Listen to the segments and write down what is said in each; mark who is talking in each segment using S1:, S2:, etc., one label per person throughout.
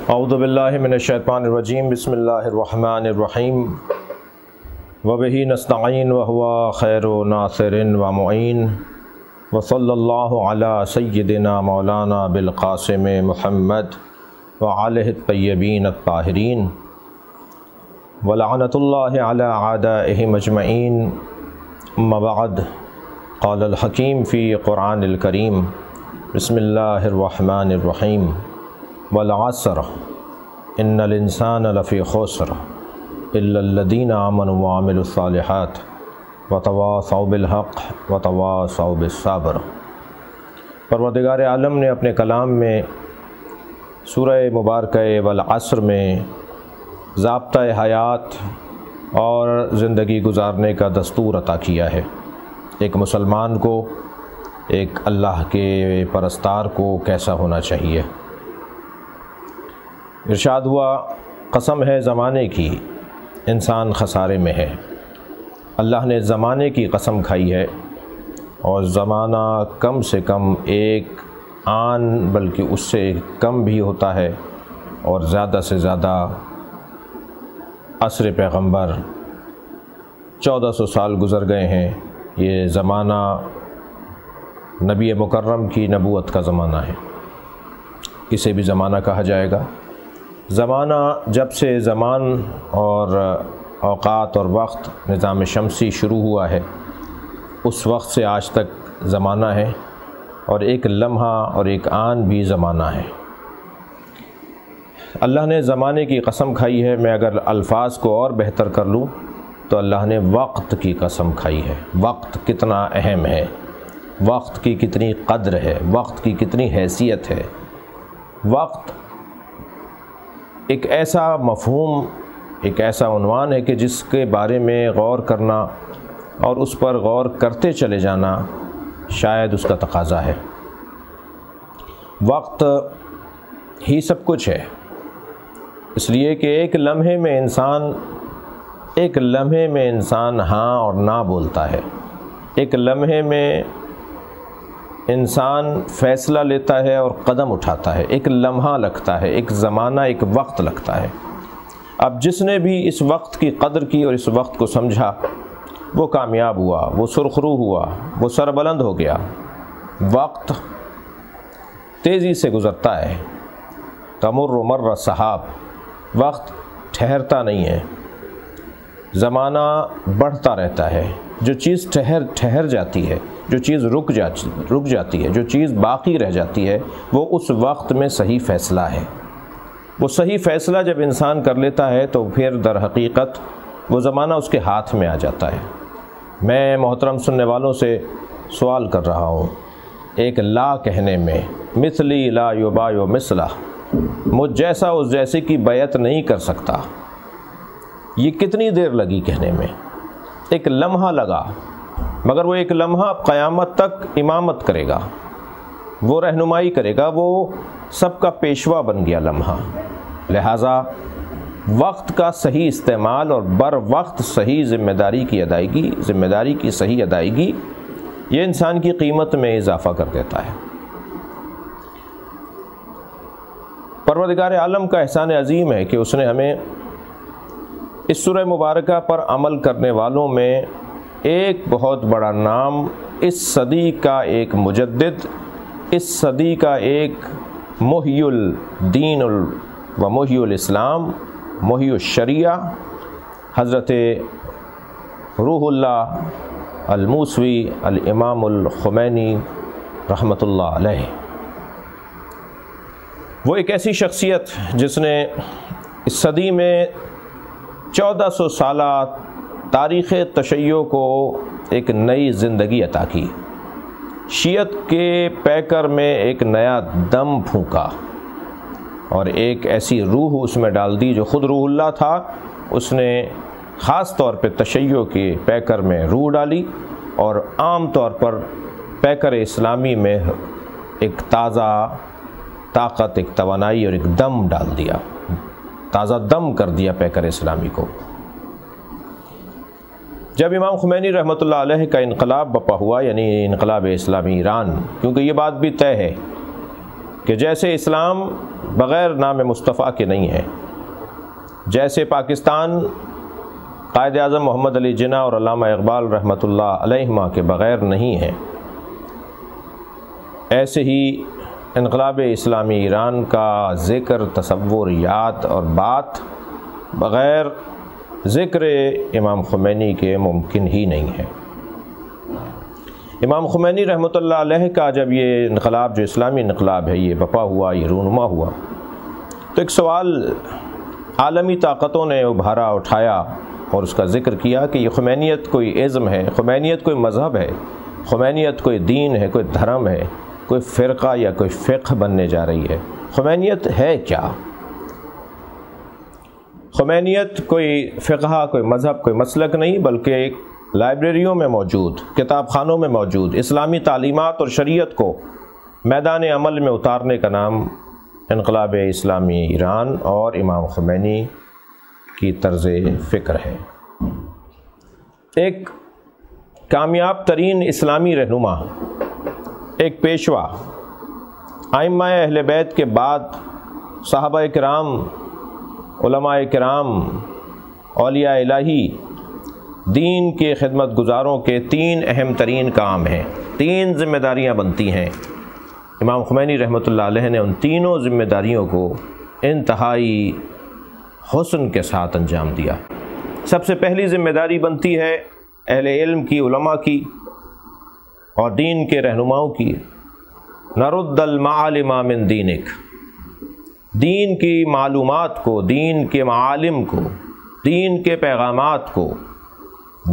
S1: اعوذ باللہ من الشیطان الرجیم بسم اللہ الرحمن الرحیم وبہ نستعین وہو خیر ناصر ومعین وصلی اللہ علی سیدنا مولانا بالقاسم محمد وآلہ الطیبین الطاہرین ولعنۃ اللہ علی اعدائہم اجمعین اما بعد قال الحکیم فی قرآن الکریم بسم اللہ الرحمن الرحیم والعصر ان الانسان لفی خسر الا الذین آمنوا وعملوا الصالحات وتواصوا بالحق وتواصوا بالصبر۔ پروردگار عالم نے اپنے کلام میں سورہ مبارکہ والعصر میں ضابطہ حیات اور زندگی گزارنے کا دستور عطا کیا ہے۔ ایک مسلمان کو، ایک اللہ کے پرستار کو کیسا ہونا چاہیے۔ ارشاد ہوا، قسم ہے زمانے کی انسان خسارے میں ہے۔ اللہ نے زمانے کی قسم کھائی ہے، اور زمانہ کم سے کم ایک آن بلکہ اس سے کم بھی ہوتا ہے، اور زیادہ سے زیادہ عصر پیغمبر 1400 سال گزر گئے ہیں۔ یہ زمانہ نبی مکرم کی نبوت کا زمانہ ہے، اسے بھی زمانہ کہا جائے گا۔ زمانہ جب سے زمان اور اوقات اور وقت نظام شمسی شروع ہوا ہے، اس وقت سے آج تک زمانہ ہے، اور ایک لمحہ اور ایک آن بھی زمانہ ہے۔ اللہ نے زمانے کی قسم کھائی ہے۔ میں اگر الفاظ کو اور بہتر کر لوں تو اللہ نے وقت کی قسم کھائی ہے۔ وقت کتنا اہم ہے، وقت کی کتنی قدر ہے، وقت کی کتنی حیثیت ہے۔ وقت ایک ایسا مفہوم، ایک ایسا عنوان ہے کہ جس کے بارے میں غور کرنا اور اس پر غور کرتے چلے جانا شاید اس کا تقاضا ہے۔ وقت ہی سب کچھ ہے، اس لیے کہ ایک لمحے میں انسان ہاں اور نہ بولتا ہے۔ ایک لمحے میں انسان فیصلہ لیتا ہے اور قدم اٹھاتا ہے۔ ایک لمحہ لگتا ہے، ایک زمانہ، ایک وقت لگتا ہے۔ اب جس نے بھی اس وقت کی قدر کی اور اس وقت کو سمجھا، وہ کامیاب ہوا، وہ سرخرو ہوا، وہ سربلند ہو گیا۔ وقت تیزی سے گزرتا ہے، تمر مر السحاب۔ وقت ٹھہرتا نہیں ہے، زمانہ بڑھتا رہتا ہے۔ جو چیز ٹھہر جاتی ہے، جو چیز رک جاتی ہے، جو چیز باقی رہ جاتی ہے، وہ اس وقت میں صحیح فیصلہ ہے۔ وہ صحیح فیصلہ جب انسان کر لیتا ہے تو پھر در حقیقت وہ زمانہ اس کے ہاتھ میں آ جاتا ہے۔ میں محترم سننے والوں سے سوال کر رہا ہوں، ایک لا کہنے میں، مثلی لا یبایع مثلہ، مجھ جیسا اس جیسے کی بیعت نہیں کر سکتا، یہ کتنی دیر لگی کہنے میں؟ ایک لمحہ لگا، مگر وہ ایک لمحہ قیامت تک امامت کرے گا، وہ رہنمائی کرے گا، وہ سب کا پیشوا بن گیا لمحہ۔ لہٰذا وقت کا صحیح استعمال اور بر وقت صحیح ذمہ داری کی صحیح ادائیگی، یہ انسان کی قیمت میں اضافہ کر دیتا ہے۔ پروردگار عالم کا احسان عظیم ہے کہ اس نے ہمیں اس سورہ مبارکہ پر عمل کرنے والوں میں ایک بہت بڑا نام، اس صدی کا ایک مجدد، اس صدی کا ایک محی الدین و محی الاسلام، محی الشریعہ، حضرت روح اللہ الموسوی الامام الخمینی رحمۃ اللہ علیہ۔ وہ ایک ایسی شخصیت جس نے اس صدی میں 1400 سالہ تاریخ تشیع کو ایک نئی زندگی عطا کی، شیعت کے پیکر میں ایک نیا دم پھونکا، اور ایک ایسی روح اس میں ڈال دی جو خود روح اللہ تھا۔ اس نے خاص طور پہ تشیع کے پیکر میں روح ڈالی، اور عام طور پر پیکر اسلامی میں ایک تازہ طاقت، ایک توانائی اور ایک دم ڈال دیا، تازہ دم کر دیا پیکر اسلامی کو۔ جب امام خمینی رحمۃ اللہ علیہ کا انقلاب بپا ہوا، یعنی انقلاب اسلامی ایران، کیونکہ یہ بات بھی طے ہے کہ جیسے اسلام بغیر نام مصطفیٰ کے نہیں ہے، جیسے پاکستان قائد اعظم محمد علی جناح اور علامہ اقبال رحمۃ اللہ علیہما کے بغیر نہیں ہے، ایسے ہی انقلاب اسلامی ایران کا ذکر، تصور، یاد اور بات بغیر ذکر امام خمینی کے ممکن ہی نہیں ہے۔ امام خمینی رحمۃ اللہ علیہ کا جب یہ انقلاب، جو اسلامی انقلاب ہے، یہ بپا ہوا، یہ رونما ہوا، تو ایک سوال عالمی طاقتوں نے ابھارا، اٹھایا اور اس کا ذکر کیا کہ یہ خمینیت کوئی ازم ہے، خمینیت کوئی مذہب ہے، خمینیت کوئی دین ہے، کوئی دھرم ہے، کوئی فرقہ یا کوئی فقہ بننے جا رہی ہے۔ خمینیت ہے کیا؟ خمینیت کوئی فقہ، کوئی مذہب، کوئی مسلک نہیں، بلکہ ایک لائبریریوں میں موجود، کتاب خانوں میں موجود اسلامی تعلیمات اور شریعت کو میدان عمل میں اتارنے کا نام انقلاب اسلامی ایران اور امام خمینی کی طرز فکر ہے۔ ایک کامیاب ترین اسلامی رہنما، ایک پیشوا، ائمہ اہل بیت کے بعد صحابہ کرام، علماء کرام، اولیاء الہی، دین کے خدمت گزاروں کے تین اہم ترین کام ہیں، تین ذمہ داریاں بنتی ہیں۔ امام خمینی رحمۃ اللہ علیہ نے ان تینوں ذمہ داریوں کو انتہائی حسن کے ساتھ انجام دیا۔ سب سے پہلی ذمہ داری بنتی ہے اہل علم کی، علماء کی اور دین کے رہنماؤں کی، نرد المعالم من دینک، دین کی معلومات کو، دین کے معالم کو، دین کے پیغامات کو،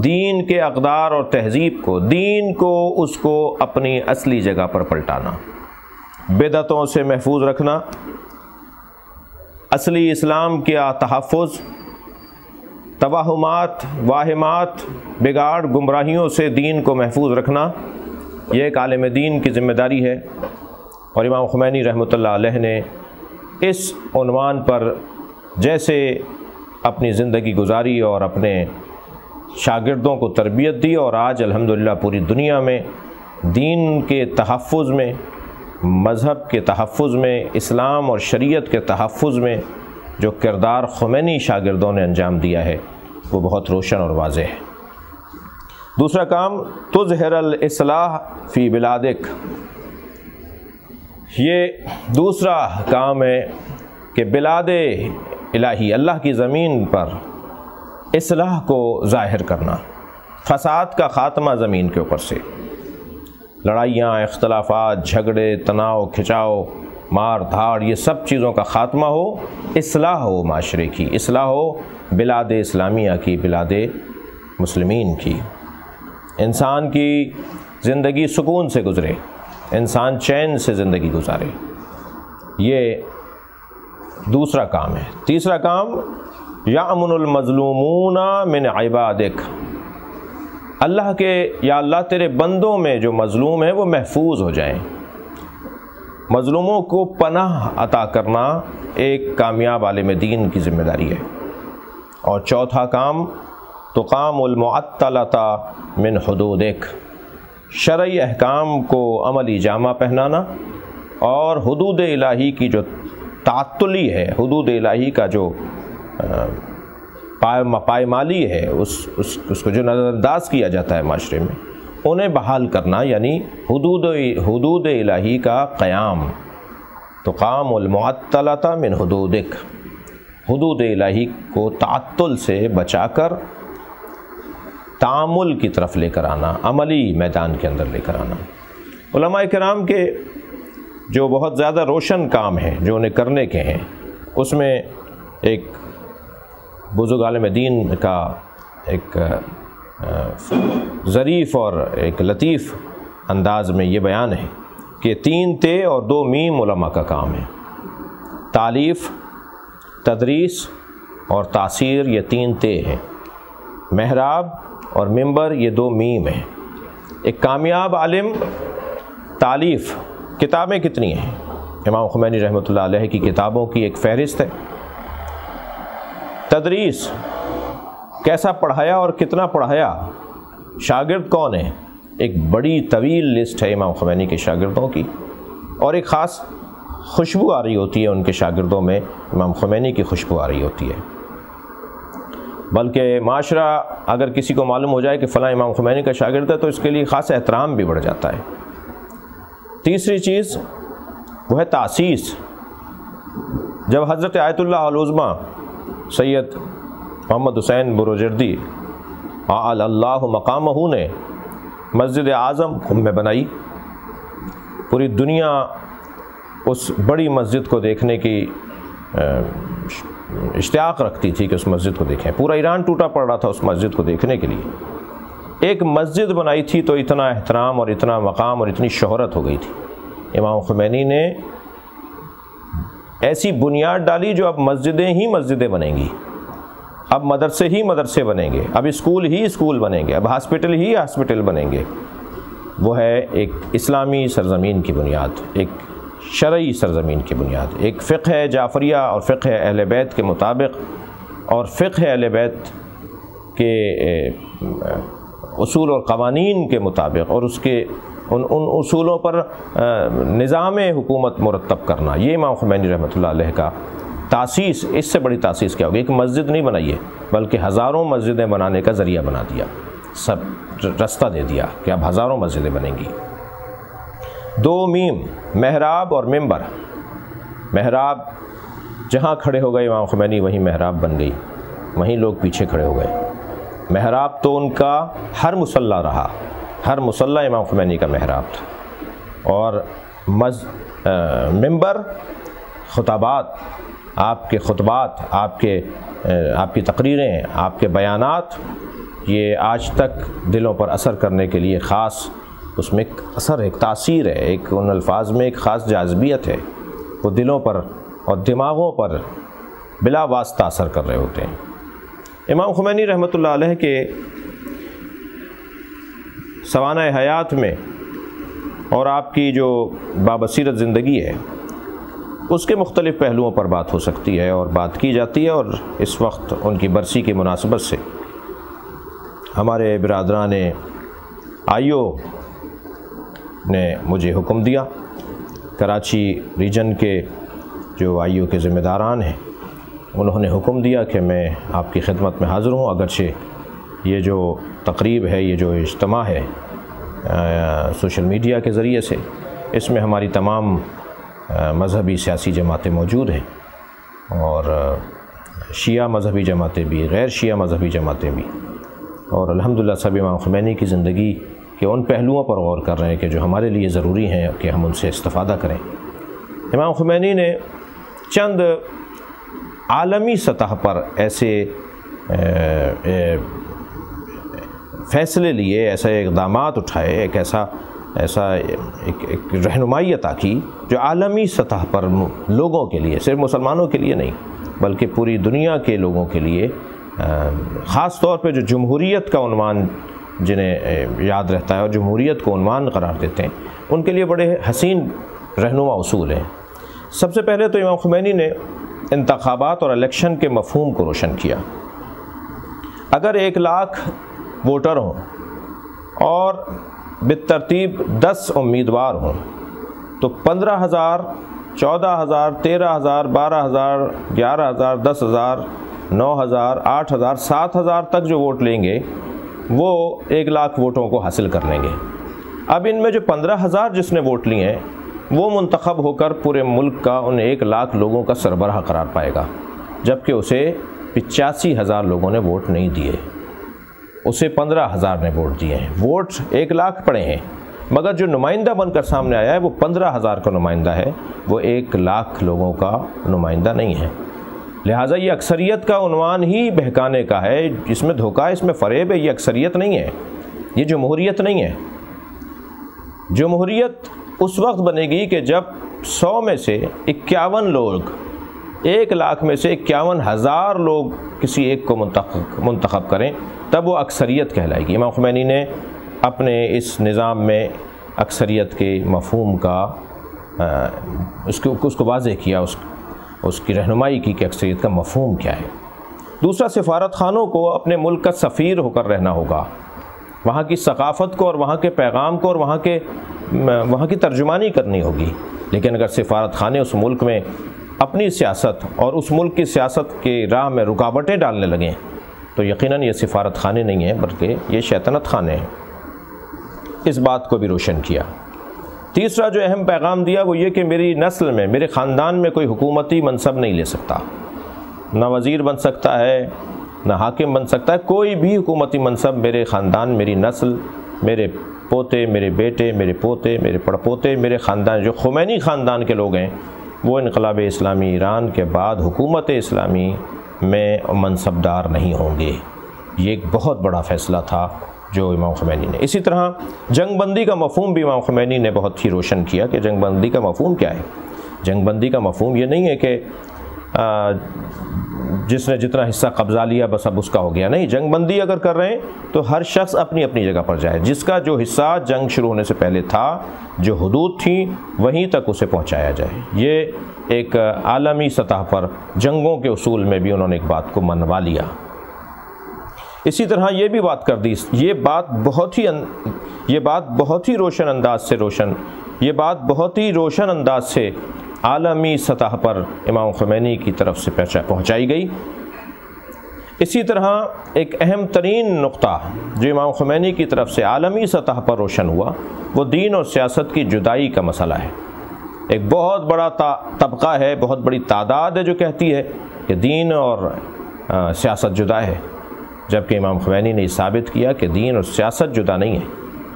S1: دین کے اقدار اور تہذیب کو، دین کو، اس کو اپنی اصلی جگہ پر پلٹانا، بدعتوں سے محفوظ رکھنا، اصلی اسلام کا تحفظ، توہمات، واہمات، بگاڑ، گمراہیوں سے دین کو محفوظ رکھنا، یہ ایک عالم دین کی ذمہ داری ہے۔ اور امام خمینی رحمۃ اللہ علیہ نے اس عنوان پر جیسے اپنی زندگی گزاری اور اپنے شاگردوں کو تربیت دی، اور آج الحمدللہ پوری دنیا میں دین کے تحفظ میں، مذہب کے تحفظ میں، اسلام اور شریعت کے تحفظ میں جو کردار خمینی شاگردوں نے انجام دیا ہے وہ بہت روشن اور واضح ہے۔ دوسرا کام، تظہر الاصلاح فی بلادک، یہ دوسرا کام ہے کہ بلاد الہی، اللہ کی زمین پر اصلاح کو ظاہر کرنا، فساد کا خاتمہ زمین کے اوپر سے، لڑائیاں، اختلافات، جھگڑے، تناؤ، کھچاؤ، مار دھاڑ، یہ سب چیزوں کا خاتمہ ہو، اصلاح ہو، معاشرے کی اصلاح ہو، بلاد اسلامیہ کی، بلاد مسلمین کی، انسان کی زندگی سکون سے گزرے، انسان چین سے زندگی گزارے، یہ دوسرا کام ہے۔ تیسرا کام، یأمن المظلومون من عبادک، اللہ کے، یا اللہ تیرے بندوں میں جو مظلوم ہیں وہ محفوظ ہو جائیں، مظلوموں کو پناہ عطا کرنا ایک کامیاب عالم دین کی ذمہ داری ہے۔ اور چوتھا کام، تقام المعطلۃ من حدودک، شرعی احکام کو عملی جامہ پہنانا اور حدود الہی کی جو تعطلی ہے، حدود الہی کا جو پائمالی ہے، اس کو جو نظر انداز کیا جاتا ہے معاشرے میں، انہیں بحال کرنا، یعنی حدود الہی کا قیام، تقام المعطلۃ من حدودک، حدود الہی کو تعطل سے بچا کر تعامل کی طرف لے کر آنا، عملی میدان کے اندر لے کر آنا۔ علماء کرام کے جو بہت زیادہ روشن کام ہیں جو انہیں کرنے کے ہیں، اس میں ایک بزرگ عالم دین کا ایک ظریف اور ایک لطیف انداز میں یہ بیان ہے کہ 3 تے اور 2 میم علماء کا کام ہے، تالیف، تدریس اور تاثیر، یہ 3 تے ہیں، محراب اور منبر یہ 2 میم ہیں۔ ایک کامیاب عالم، تالیف، کتابیں کتنی ہیں؟ امام خمینی رحمۃ اللہ علیہ کی کتابوں کی ایک فہرست ہے۔ تدریس، کیسا پڑھایا اور کتنا پڑھایا، شاگرد کون ہیں، ایک بڑی طویل لسٹ ہے امام خمینی کے شاگردوں کی، اور ایک خاص خوشبو آ رہی ہوتی ہے ان کے شاگردوں میں، امام خمینی کی خوشبو آ رہی ہوتی ہے، بلکہ معاشرہ اگر کسی کو معلوم ہو جائے کہ فلاں امام خمینی کا شاگرد ہے تو اس کے لیے خاص احترام بھی بڑھ جاتا ہے۔ تیسری چیز وہ ہے تاسیس۔ جب حضرت آیت اللہ العظمیٰ سید محمد حسین بروجردی اعلی اللہ مقامہ نے مسجد اعظم میں بنائی، پوری دنیا اس بڑی مسجد کو دیکھنے کی اشتیاق رکھتی تھی کہ اس مسجد کو دیکھیں، پورا ایران ٹوٹا پڑ رہا تھا اس مسجد کو دیکھنے کے لیے۔ ایک مسجد بنائی تھی تو اتنا احترام اور اتنا مقام اور اتنی شہرت ہو گئی تھی۔ امام خمینی نے ایسی بنیاد ڈالی جو اب مسجدیں ہی مسجدیں بنیں گی، اب مدرسے ہی مدرسے بنیں گے، اب اسکول ہی اسکول بنیں گے، اب ہاسپٹل ہی ہاسپٹل بنیں گے۔ وہ ہے ایک اسلامی سرزمین کی بنیاد، ایک شرعی سرزمین کی بنیاد، ایک فقہ جعفریہ اور فقہ اہل بیت کے مطابق اور فقہ اہل بیت کے اصول اور قوانین کے مطابق اور اس کے ان اصولوں پر نظام حکومت مرتب کرنا، یہ امام خمینی رحمۃ اللہ علیہ کا تاسیس۔ اس سے بڑی تاسیس کیا ہوگی؟ ایک مسجد نہیں بنائی ہے بلکہ ہزاروں مسجدیں بنانے کا ذریعہ بنا دیا، سب رستہ دے دیا کہ اب ہزاروں مسجدیں بنیں گی۔ 2 میم، محراب اور منبر۔ محراب جہاں کھڑے ہو گئے امام خمینی وہیں محراب بن گئی، وہیں لوگ پیچھے کھڑے ہو گئے۔ محراب تو ان کا ہر مصلی رہا، ہر مصلی امام خمینی کا محراب تھا۔ اور منبر، خطابات، آپ کے خطبات، آپ کی تقریریں، آپ کے بیانات، یہ آج تک دلوں پر اثر کرنے کے لیے خاص اس میں ایک اثر، ایک تاثیر ہے، ایک ان الفاظ میں ایک خاص جاذبیت ہے، وہ دلوں پر اور دماغوں پر بلا واسطہ اثر کر رہے ہوتے ہیں۔ امام خمینی رحمۃ اللہ علیہ کے سوانح حیات میں اور آپ کی جو بابصیرت زندگی ہے اس کے مختلف پہلوؤں پر بات ہو سکتی ہے اور بات کی جاتی ہے، اور اس وقت ان کی برسی کی مناسبت سے ہمارے برادران آئیو نے مجھے حکم دیا، کراچی ریجن کے جو آئیو کے ذمہ داران ہیں انہوں نے حکم دیا کہ میں آپ کی خدمت میں حاضر ہوں، اگرچہ یہ جو تقریب ہے، یہ جو اجتماع ہے سوشل میڈیا کے ذریعے سے، اس میں ہماری تمام مذہبی سیاسی جماعتیں موجود ہیں، اور شیعہ مذہبی جماعتیں بھی، غیر شیعہ مذہبی جماعتیں بھی، اور الحمدللہ سب امام خمینی کی زندگی کے ان پہلوؤں پر غور کر رہے ہیں کہ جو ہمارے لیے ضروری ہیں کہ ہم ان سے استفادہ کریں۔ امام خمینی نے چند عالمی سطح پر ایسے فیصلے لیے، ایسے اقدامات اٹھائے، ایک ایسا ایک رہنمائی عطا کی جو عالمی سطح پر لوگوں کے لیے، صرف مسلمانوں کے لیے نہیں بلکہ پوری دنیا کے لوگوں کے لیے، خاص طور پہ جو جمہوریت کا عنوان جنہیں یاد رہتا ہے اور جمہوریت کو عنوان قرار دیتے ہیں، ان کے لیے بڑے حسین رہنما اصول ہیں۔ سب سے پہلے تو امام خمینی نے انتخابات اور الیکشن کے مفہوم کو روشن کیا۔ اگر 1 لاکھ ووٹر ہوں اور بالترتیب 10 امیدوار ہوں تو 15,000، 14,000، 13,000، 12,000، 11,000، 10,000، 9,000، 8,000، 7,000 تک جو ووٹ لیں گے وہ 1 لاکھ ووٹوں کو حاصل کر لیں گے۔ اب ان میں جو 15,000 جس نے ووٹ لیے ہیں وہ منتخب ہو کر پورے ملک کا ان 1 لاکھ لوگوں کا سربراہ قرار پائے گا، جبکہ اسے 85,000 لوگوں نے ووٹ نہیں دیے، اسے 15,000 نے ووٹ دیے ہیں۔ ووٹ 1 لاکھ پڑے ہیں مگر جو نمائندہ بن کر سامنے آیا ہے وہ 15,000 کا نمائندہ ہے، وہ 1 لاکھ لوگوں کا نمائندہ نہیں ہے۔ لہٰذا یہ اکثریت کا عنوان ہی بہکانے کا ہے، اس میں دھوکہ، اس میں فریب ہے، یہ اکثریت نہیں ہے، یہ جمہوریت نہیں ہے۔ جمہوریت اس وقت بنے گی کہ جب 100 میں سے 51 لوگ، 1 لاکھ میں سے 51,000 لوگ کسی ایک کو منتخب کریں، تب وہ اکثریت کہلائے گی۔ امام خمینی نے اپنے اس نظام میں اکثریت کے مفہوم کا اس کو واضح کیا، اس کی رہنمائی کی کہ اکثریت کا مفہوم کیا ہے۔ دوسرا، سفارت خانوں کو اپنے ملک کا سفیر ہو کر رہنا ہوگا، وہاں کی ثقافت کو اور وہاں کے پیغام کو اور وہاں کی ترجمانی کرنی ہوگی۔ لیکن اگر سفارت خانے اس ملک میں اپنی سیاست اور اس ملک کی سیاست کی راہ میں رکاوٹیں ڈالنے لگیں تو یقیناً یہ سفارت خانے نہیں ہیں بلکہ یہ شیطنت خانے ہیں۔ اس بات کو بھی روشن کیا۔ تیسرا جو اہم پیغام دیا وہ یہ کہ میری نسل میں، میرے خاندان میں کوئی حکومتی منصب نہیں لے سکتا، نہ وزیر بن سکتا ہے نہ حاکم بن سکتا ہے، کوئی بھی حکومتی منصب میرے خاندان، میری نسل، میرے پوتے، میرے بیٹے، میرے پوتے، میرے پڑپوتے، میرے خاندان جو خمینی خاندان کے لوگ ہیں وہ انقلاب اسلامی ایران کے بعد حکومت اسلامی میں منصبدار نہیں ہوں گے۔ یہ ایک بہت بڑا فیصلہ تھا جو امام خمینی نے۔ اسی طرح جنگ بندی کا مفہوم بھی امام خمینی نے بہت ہی روشن کیا کہ جنگ بندی کا مفہوم کیا ہے۔ جنگ بندی کا مفہوم یہ نہیں ہے کہ جس نے جتنا حصہ قبضہ لیا بس اب اس کا ہو گیا، نہیں، جنگ بندی اگر کر رہے ہیں تو ہر شخص اپنی اپنی جگہ پر جائے، جس کا جو حصہ جنگ شروع ہونے سے پہلے تھا، جو حدود تھیں وہیں تک اسے پہنچایا جائے۔ یہ ایک عالمی سطح پر جنگوں کے اصول میں بھی انہوں نے ایک بات کو منوا لیا۔ اسی طرح یہ بھی بات کر دی، یہ بات بہت ہی روشن انداز سے عالمی سطح پر امام خمینی کی طرف سے پہنچائی گئی۔ اسی طرح ایک اہم ترین نقطہ جو امام خمینی کی طرف سے عالمی سطح پر روشن ہوا وہ دین اور سیاست کی جدائی کا مسئلہ ہے۔ ایک بہت بڑا طبقہ ہے، بہت بڑی تعداد ہے جو کہتی ہے کہ دین اور سیاست جدا ہے، جبکہ امام خمینی نے ثابت کیا کہ دین اور سیاست جدا نہیں ہے،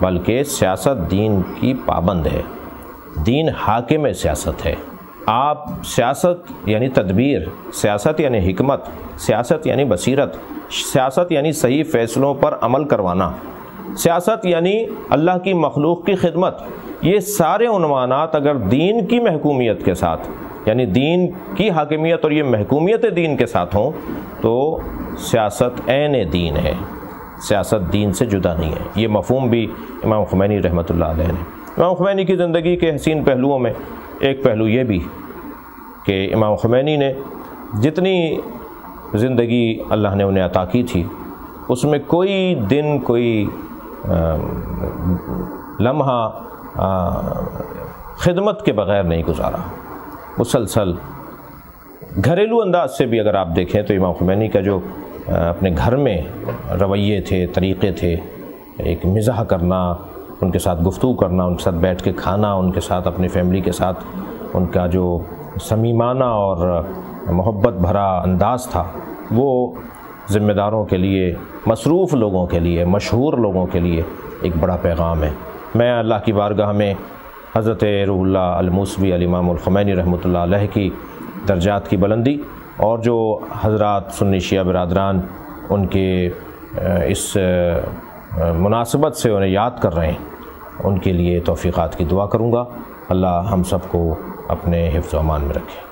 S1: بلکہ سیاست دین کی پابند ہے، دین حاکم سیاست ہے۔ آپ سیاست یعنی تدبیر، سیاست یعنی حکمت، سیاست یعنی بصیرت، سیاست یعنی صحیح فیصلوں پر عمل کروانا، سیاست یعنی اللہ کی مخلوق کی خدمت، یہ سارے عنوانات اگر دین کی محکومیت کے ساتھ، یعنی دین کی حاکمیت اور یہ محکومیت دین کے ساتھ ہوں تو سیاست عین دین ہے، سیاست دین سے جدا نہیں ہے۔ یہ مفہوم بھی امام خمینی رحمۃ اللہ علیہ نے۔ امام خمینی کی زندگی کے حسین پہلوؤں میں ایک پہلو یہ بھی کہ امام خمینی نے جتنی زندگی اللہ نے انہیں عطا کی تھی اس میں کوئی دن، کوئی لمحہ خدمت کے بغیر نہیں گزارا۔ مسلسل گھریلو انداز سے بھی اگر آپ دیکھیں تو امام خمینی کا جو اپنے گھر میں رویے تھے، طریقے تھے، ایک مزاح کرنا، ان کے ساتھ گفتگو کرنا، ان کے ساتھ بیٹھ کے کھانا، ان کے ساتھ اپنی فیملی کے ساتھ ان کا جو صمیمانہ اور محبت بھرا انداز تھا وہ ذمہ داروں کے لیے، مصروف لوگوں کے لیے، مشہور لوگوں کے لیے ایک بڑا پیغام ہے۔ میں اللہ کی بارگاہ میں حضرت روح اللہ الموسوی الامام الخمینی رحمۃ اللہ علیہ کی درجات کی بلندی اور جو حضرات سنی شیعہ برادران ان کے اس مناسبت سے انہیں یاد کر رہے ہیں، ان کے لیے توفیقات کی دعا کروں گا۔ اللہ ہم سب کو اپنے حفظ و امان میں رکھے۔